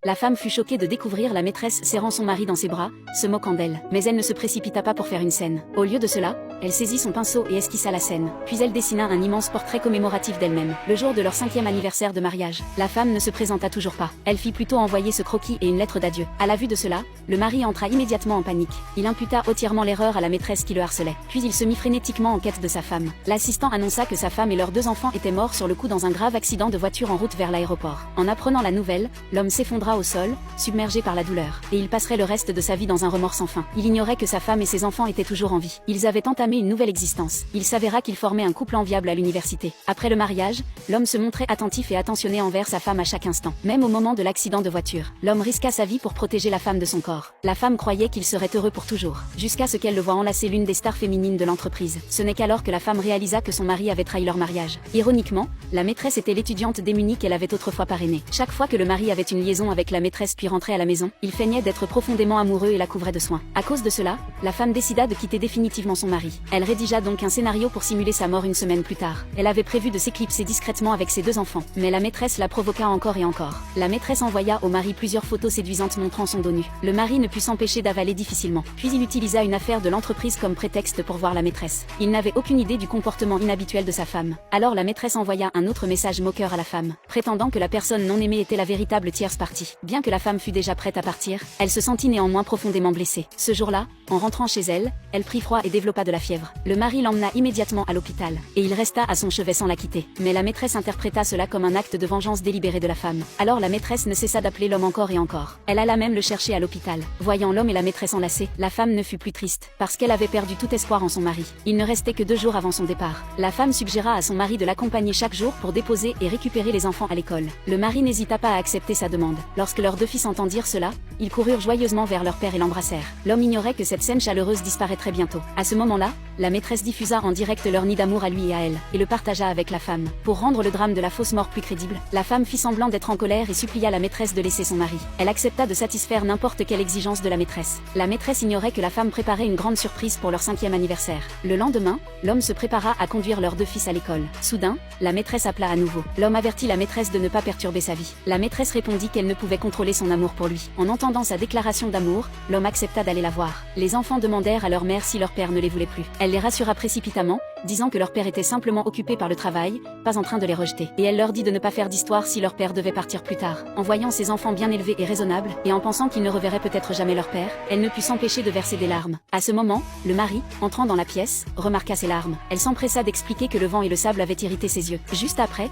La femme fut choquée de découvrir la maîtresse serrant son mari dans ses bras, se moquant d'elle. Mais elle ne se précipita pas pour faire une scène. Au lieu de cela, elle saisit son pinceau et esquissa la scène. Puis elle dessina un immense portrait commémoratif d'elle-même. Le jour de leur 5e anniversaire de mariage, la femme ne se présenta toujours pas. Elle fit plutôt envoyer ce croquis et une lettre d'adieu. À la vue de cela, le mari entra immédiatement en panique. Il imputa entièrement l'erreur à la maîtresse qui le harcelait. Puis il se mit frénétiquement en quête de sa femme. L'assistant annonça que sa femme et leurs 2 enfants étaient morts sur le coup dans un grave accident de voiture en route vers l'aéroport. En apprenant la nouvelle, l'homme s'effondra au sol, submergé par la douleur, et il passerait le reste de sa vie dans un remords sans fin. Il ignorait que sa femme et ses enfants étaient toujours en vie. Ils avaient entamé une nouvelle existence. Il s'avéra qu'ils formaient un couple enviable à l'université. Après le mariage, l'homme se montrait attentif et attentionné envers sa femme à chaque instant. Même au moment de l'accident de voiture, l'homme risqua sa vie pour protéger la femme de son corps. La femme croyait qu'il serait heureux pour toujours, jusqu'à ce qu'elle le voie enlacer l'une des stars féminines de l'entreprise. Ce n'est qu'alors que la femme réalisa que son mari avait trahi leur mariage. Ironiquement, la maîtresse était l'étudiante démunie qu'elle avait autrefois parrainée. Chaque fois que le mari avait une liaison avec la maîtresse puis rentrait à la maison, il feignait d'être profondément amoureux et la couvrait de soins. À cause de cela, la femme décida de quitter définitivement son mari. Elle rédigea donc un scénario pour simuler sa mort une semaine plus tard. Elle avait prévu de s'éclipser discrètement avec ses 2 enfants, mais la maîtresse la provoqua encore et encore. La maîtresse envoya au mari plusieurs photos séduisantes montrant son dos nu. Le mari ne put s'empêcher d'avaler difficilement. Puis il utilisa une affaire de l'entreprise comme prétexte pour voir la maîtresse. Il n'avait aucune idée du comportement inhabituel de sa femme. Alors la maîtresse envoya un autre message moqueur à la femme, prétendant que la personne non aimée était la véritable tierce partie. Bien que la femme fût déjà prête à partir, elle se sentit néanmoins profondément blessée. Ce jour-là, en rentrant chez elle, elle prit froid et développa de la fièvre. Le mari l'emmena immédiatement à l'hôpital, et il resta à son chevet sans la quitter. Mais la maîtresse interpréta cela comme un acte de vengeance délibéré de la femme. Alors la maîtresse ne cessa d'appeler l'homme encore et encore. Elle alla même le chercher à l'hôpital. Voyant l'homme et la maîtresse enlacés, la femme ne fut plus triste, parce qu'elle avait perdu tout espoir en son mari. Il ne restait que 2 jours avant son départ. La femme suggéra à son mari de l'accompagner chaque jour pour déposer et récupérer les enfants à l'école. Le mari n'hésita pas à accepter sa demande. Lorsque leurs 2 fils entendirent cela, ils coururent joyeusement vers leur père et l'embrassèrent. L'homme ignorait que cette scène chaleureuse disparaîtrait bientôt. À ce moment-là, la maîtresse diffusa en direct leur nid d'amour à lui et à elle, et le partagea avec la femme. Pour rendre le drame de la fausse mort plus crédible, la femme fit semblant d'être en colère et supplia la maîtresse de laisser son mari. Elle accepta de satisfaire n'importe quelle exigence de la maîtresse. La maîtresse ignorait que la femme préparait une grande surprise pour leur 5e anniversaire. Le lendemain, l'homme se prépara à conduire leurs 2 fils à l'école. Soudain, la maîtresse appela à nouveau. L'homme avertit la maîtresse de ne pas perturber sa vie. La maîtresse répondit qu'elle ne pouvait contrôler son amour pour lui. En entendant sa déclaration d'amour, l'homme accepta d'aller la voir. Les enfants demandèrent à leur mère si leur père ne les voulait plus. Elle les rassura précipitamment, disant que leur père était simplement occupé par le travail, pas en train de les rejeter. Et elle leur dit de ne pas faire d'histoire si leur père devait partir plus tard. En voyant ses enfants bien élevés et raisonnables, et en pensant qu'ils ne reverraient peut-être jamais leur père, elle ne put s'empêcher de verser des larmes. À ce moment, le mari, entrant dans la pièce, remarqua ses larmes. Elle s'empressa d'expliquer que le vent et le sable avaient irrité ses yeux. Juste après,